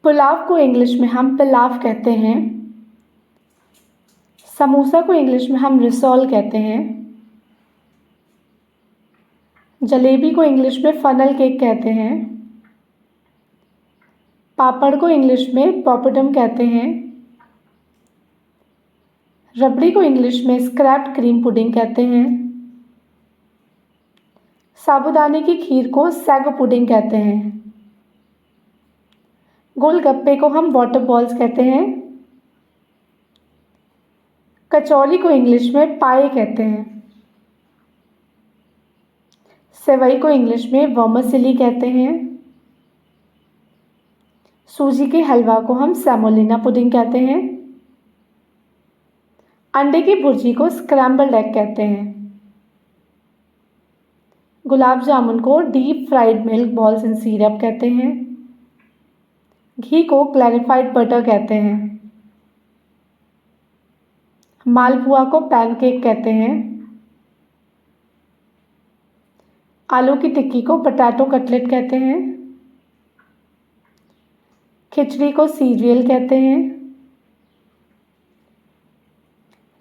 पुलाव को इंग्लिश में हम पिलाव कहते हैं। समोसा को इंग्लिश में हम रिसोल कहते हैं। जलेबी को इंग्लिश में फनल केक कहते हैं। पापड़ को इंग्लिश में पॉपडम कहते हैं। रबड़ी को इंग्लिश में स्क्रैप्ड क्रीम पुडिंग कहते हैं। साबूदाने की खीर को सैगो पुडिंग कहते हैं। गोलगप्पे को हम वाटर बॉल्स कहते हैं। कचौरी को इंग्लिश में पाए कहते हैं। सेवई को इंग्लिश में वर्मिसेली कहते हैं। सूजी के हलवा को हम सेमोलिना पुडिंग कहते हैं। अंडे की भुर्जी को स्क्रैम्बल्ड एग कहते हैं। गुलाब जामुन को deep fried milk balls in syrup कहते हैं। घी को क्लैरिफाइड बटर कहते हैं। मालपुआ को पैनकेक कहते हैं। आलू की टिक्की को पोटैटो कटलेट कहते हैं। खिचड़ी को सीरियल कहते हैं।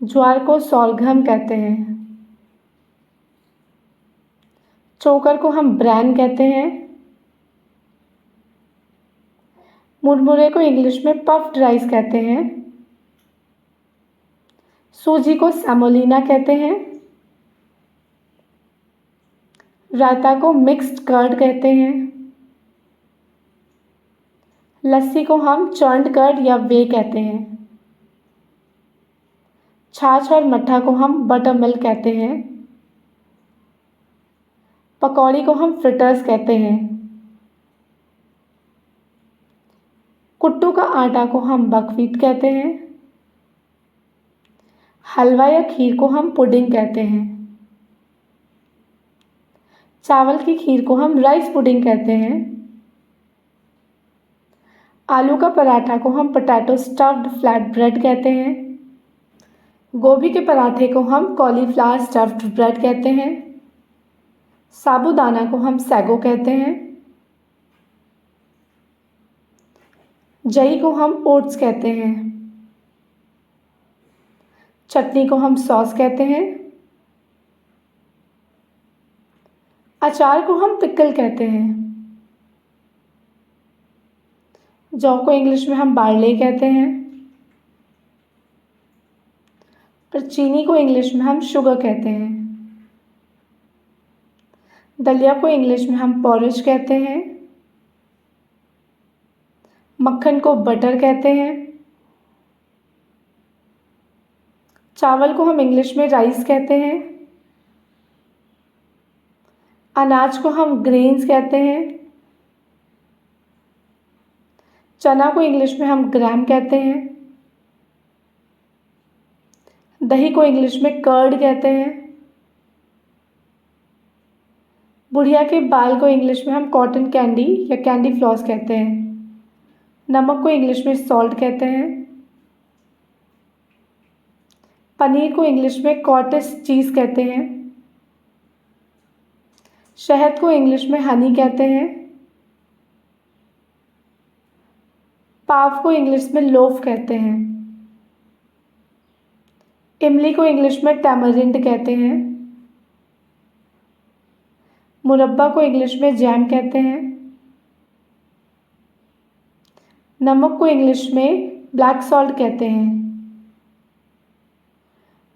ज्वार को सोरघम कहते हैं। चोकर को हम ब्रैन कहते हैं। मुरमुरे को इंग्लिश में पफ्ड राइस कहते हैं। सूजी को सेमोलिना कहते हैं। रायता को मिक्स्ड कर्ड कहते हैं। लस्सी को हम चर्न्ड कर्ड या वे कहते हैं। छाछ और मट्ठा को हम बटर मिल्क कहते हैं। पकौड़ी को हम फ्रिटर्स कहते हैं। कुट्टू का आटा को हम बकव्हीट कहते हैं। हलवा या खीर को हम पुडिंग कहते हैं। चावल की खीर को हम राइस पुडिंग कहते हैं। आलू का पराठा को हम पोटैटो स्टफ्ड फ्लैट ब्रेड कहते हैं। गोभी के पराठे को हम कॉलीफ्लावर स्टफ्ड ब्रेड कहते हैं। साबूदाना को हम सैगो कहते हैं। जई को हम ओट्स कहते हैं। चटनी को हम सॉस कहते हैं। अचार को हम पिकल कहते हैं। जौ को इंग्लिश में हम बार्ले कहते हैं। पर चीनी को इंग्लिश में हम शुगर कहते हैं। दलिया को इंग्लिश में हम पॉरिज कहते हैं। मक्खन को बटर कहते हैं। चावल को हम इंग्लिश में राइस कहते हैं। अनाज को हम ग्रेन्स कहते हैं। चना को इंग्लिश में हम ग्राम कहते हैं। दही को इंग्लिश में कर्ड कहते हैं। बुढ़िया के बाल को इंग्लिश में हम कॉटन कैंडी या कैंडी फ्लॉस कहते हैं। नमक को इंग्लिश में सॉल्ट कहते हैं। पनीर को इंग्लिश में कॉटेज चीज़ कहते हैं। शहद को इंग्लिश में हनी कहते हैं। पाव को इंग्लिश में लोफ कहते हैं। इमली को इंग्लिश में टैमरिंड कहते हैं। मुरब्बा को इंग्लिश में जैम कहते हैं। नमक को इंग्लिश में ब्लैक सॉल्ट कहते हैं।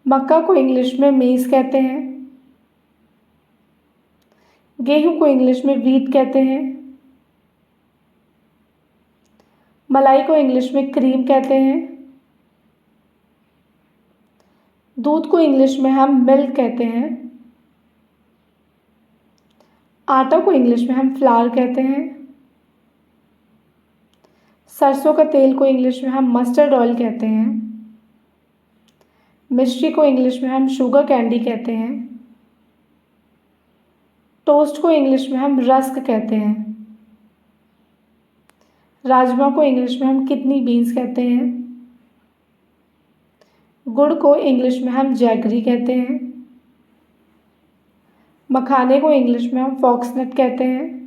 मक्का को इंग्लिश में मेज़ कहते हैं। गेहूं को इंग्लिश में व्हीट कहते हैं। मलाई को इंग्लिश में क्रीम कहते हैं। दूध को इंग्लिश में हम मिल्क कहते हैं। आटा को इंग्लिश में हम फ्लावर कहते हैं। सरसों का तेल को इंग्लिश में हम मस्टर्ड ऑयल कहते हैं। मिश्री को इंग्लिश में हम शुगर कैंडी कहते हैं। टोस्ट को इंग्लिश में हम रस्क कहते हैं। राजमा को इंग्लिश में हम किडनी बीन्स कहते हैं। गुड़ को इंग्लिश में हम जैगरी कहते हैं। मखाने को इंग्लिश में हम फॉक्सनट कहते हैं।